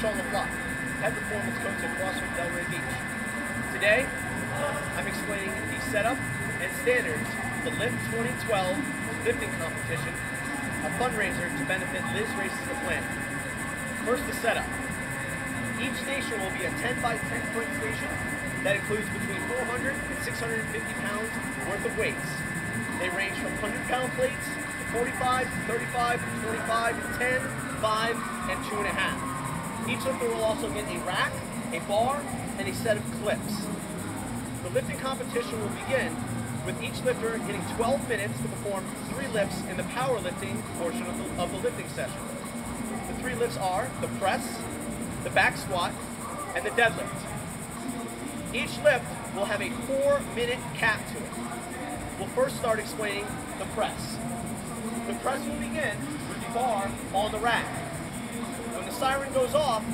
Sean LeBlanc, head performance coach at CrossFit Delray Beach. Today, I'm explaining the setup and standards of the Lift 2012 lifting competition, a fundraiser to benefit Liz Races the Planet. First, the setup. Each station will be a 10 by 10 foot station that includes between 400 and 650 pounds worth of weights. They range from 100-pound plates to 45, 35, 25, 10, 5, and 2.5. Each lifter will also get a rack, a bar, and a set of clips. The lifting competition will begin with each lifter getting 12 minutes to perform 3 lifts in the powerlifting portion of the lifting session. The 3 lifts are the press, the back squat, and the deadlift. Each lift will have a 4-minute cap to it. We'll first start explaining the press. The press will begin with the bar on the rack. When the siren goes off,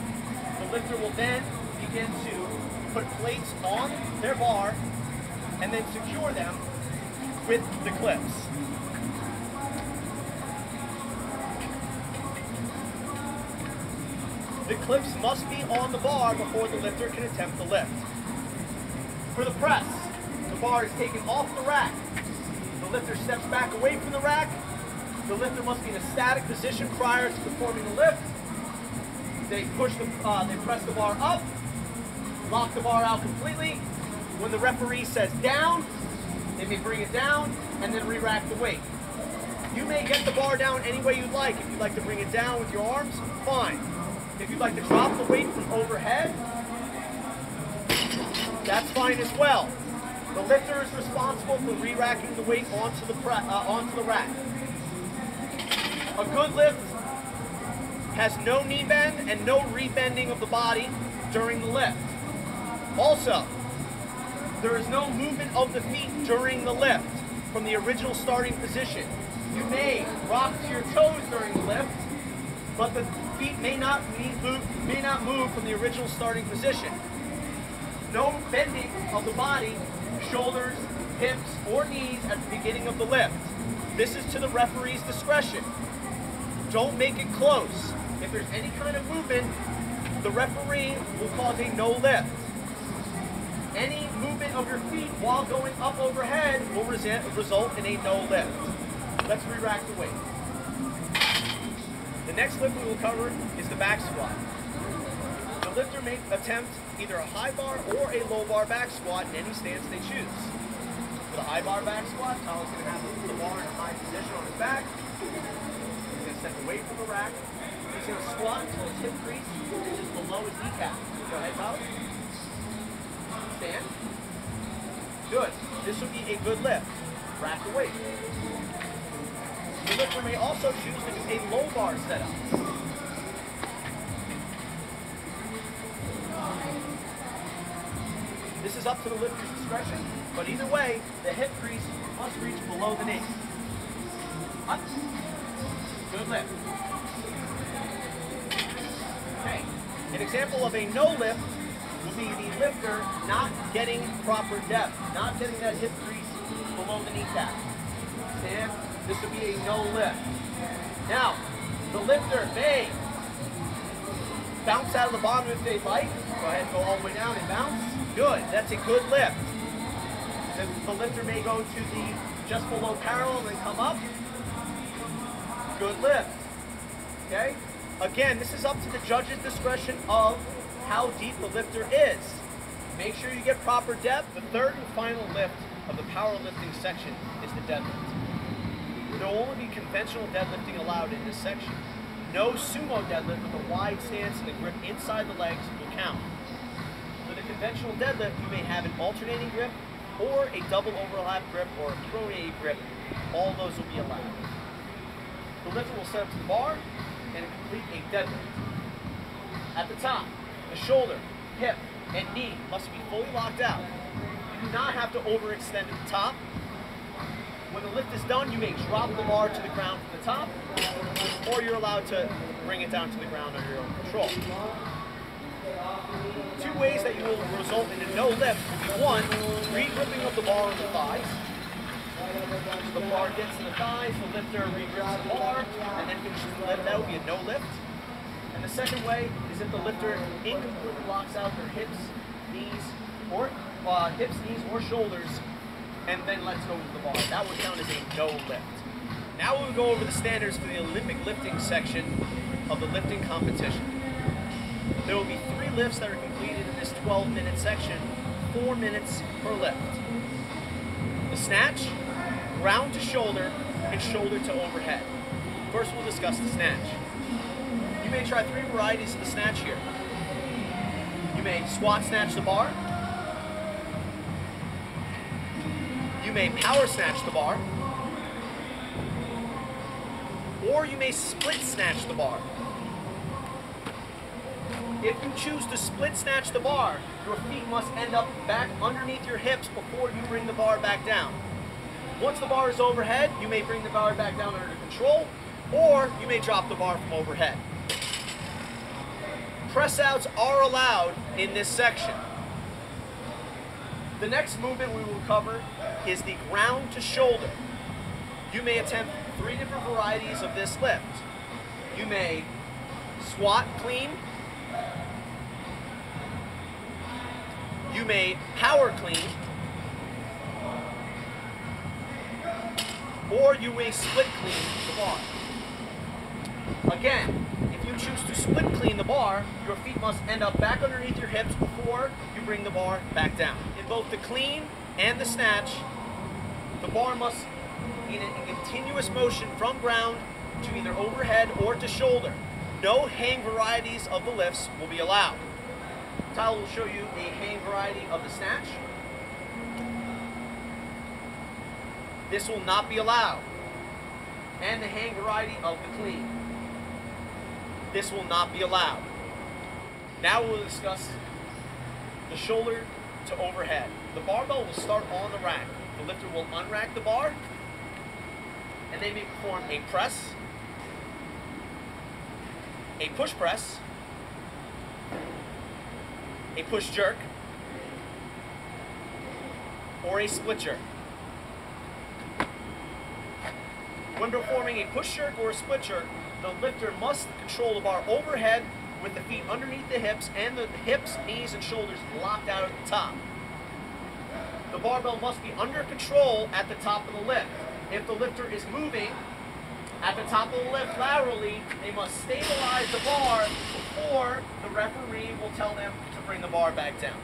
the lifter will then begin to put plates on their bar and then secure them with the clips. The clips must be on the bar before the lifter can attempt the lift. For the press, the bar is taken off the rack. The lifter steps back away from the rack. The lifter must be in a static position prior to performing the lift. They press the bar up, lock the bar out completely. When the referee says down, they may bring it down and then re-rack the weight. You may get the bar down any way you'd like. If you'd like to bring it down with your arms, fine. If you'd like to drop the weight from overhead, that's fine as well. The lifter is responsible for re-racking the weight onto the rack. A good lift has no knee bend and no rebending of the body during the lift. Also, there is no movement of the feet during the lift from the original starting position. You may rock to your toes during the lift, but the feet may not move from the original starting position. No bending of the body, shoulders, hips, or knees at the beginning of the lift. This is to the referee's discretion. Don't make it close. If there's any kind of movement, the referee will cause a no lift. Any movement of your feet while going up overhead will result in a no lift. Let's re-rack the weight. The next lift we will cover is the back squat. The lifter may attempt either a high bar or a low bar back squat in any stance they choose. For the high bar back squat, Tyler's going to have the bar in a high position on his back. He's going to step away from the rack. He's going to squat until his hip crease is below his kneecap. Go ahead, Tyler. Stand. Good. This would be a good lift. Rack the weight. The lifter may also choose to do a low bar setup. This is up to the lifter's discretion, but either way, the hip crease must reach below the knee. Up. Good lift. Okay. An example of a no lift would be the lifter not getting proper depth, not getting that hip crease below the kneecap. Stand. This would be a no lift. Now, the lifter may bounce out of the bottom if they like. Go ahead and go all the way down and bounce. Good. That's a good lift. The lifter may go to the just below parallel and then come up. Good lift. Okay? Again, this is up to the judge's discretion of how deep the lifter is. Make sure you get proper depth. The third and final lift of the powerlifting section is the deadlift. There will only be conventional deadlifting allowed in this section. No sumo deadlift with a wide stance and a grip inside the legs will count. For the conventional deadlift, you may have an alternating grip or a double overlap grip or a pronated grip. All those will be allowed. The lifter will set up to the bar and complete a deadlift. At the top, the shoulder, hip, and knee must be fully locked out. You do not have to overextend at the top. When the lift is done, you may drop the bar to the ground from the top, or you're allowed to bring it down to the ground under your own control. 2 ways that you will result in a no lift will be: 1, re-gripping of the bar on the thighs. So the bar gets to the thighs, the lifter re-grips the bar, and then finishes the lift. That would be a no lift. And the second way is if the lifter incompletely locks out their hips, knees, or shoulders, and then lets go of the bar. That would count as a no lift. Now we'll go over the standards for the Olympic lifting section of the lifting competition. There will be 3 lifts that are completed in this 12-minute section, 4 minutes per lift. The snatch, ground to shoulder, and shoulder to overhead. First we'll discuss the snatch. You may try 3 varieties of the snatch here. You may squat snatch the bar. You may power snatch the bar. Or you may split snatch the bar. If you choose to split snatch the bar, your feet must end up back underneath your hips before you bring the bar back down. Once the bar is overhead, you may bring the bar back down under control, or you may drop the bar from overhead. Press outs are allowed in this section. The next movement we will cover is the ground to shoulder. You may attempt 3 different varieties of this lift. You may squat clean. You may power clean. Or you may split clean the bar. Again, if you choose to split clean the bar, your feet must end up back underneath your hips before you bring the bar back down. In both the clean and the snatch, the bar must be in a continuous motion from ground to either overhead or to shoulder. No hang varieties of the lifts will be allowed. Tyler will show you a hang variety of the snatch. This will not be allowed. And the hang variety of the clean. This will not be allowed. Now we'll discuss the shoulder to overhead. The barbell will start on the rack. The lifter will unrack the bar, and they may perform a press, a push press, a push jerk, or a split jerk. When performing a push jerk or a split jerk, the lifter must control the bar overhead with the feet underneath the hips and the hips, knees, and shoulders locked out at the top. The barbell must be under control at the top of the lift. If the lifter is moving at the top of the lift laterally, they must stabilize the bar before the referee will tell them to bring the bar back down.